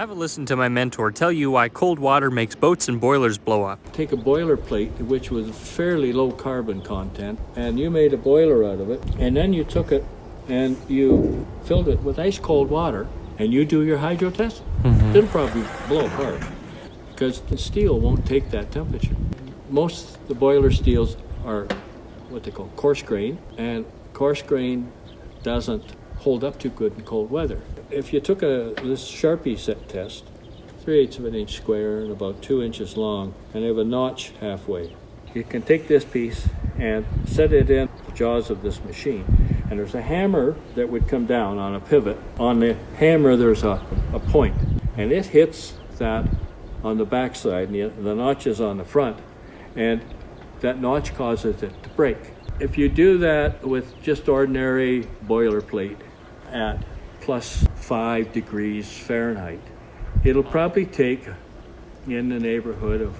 Have a listen to my mentor tell you why cold water makes boats and boilers blow up. Take a boiler plate, which was fairly low carbon content, and you made a boiler out of it, and then you took it and you filled it with ice cold water, and you do your hydro test, it'll probably blow apart because the steel won't take that temperature. Most of the boiler steels are what they call coarse grain, and coarse grain doesn't hold up too good in cold weather. If you took this Sharpie set test, 3/8 of an inch square and about 2 inches long, and have a notch halfway, you can take this piece and set it in the jaws of this machine. And there's a hammer that would come down on a pivot. On the hammer, there's a point, and it hits that on the backside, and the notch is on the front, and that notch causes it to break. If you do that with just ordinary boilerplate at plus 5 degrees Fahrenheit, it'll probably take in the neighborhood of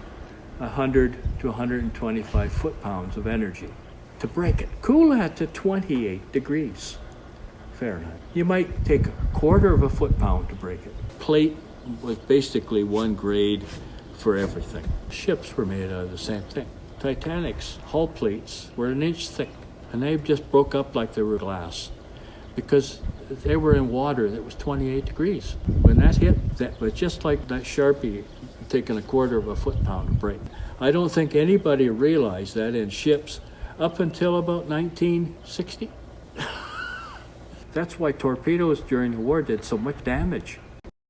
100 to 125 foot-pounds of energy to break it. Cool that to 28 degrees Fahrenheit. You might take a quarter of a foot-pound to break it. Plate was basically one grade for everything. Ships were made out of the same thing. Titanic's hull plates were an inch thick, and they just broke up like they were glass because they were in water that was 28 degrees. When that hit, that was just like that Sharpie taking a quarter of a foot-pound to break. I don't think anybody realized that in ships up until about 1960. That's why torpedoes during the war did so much damage.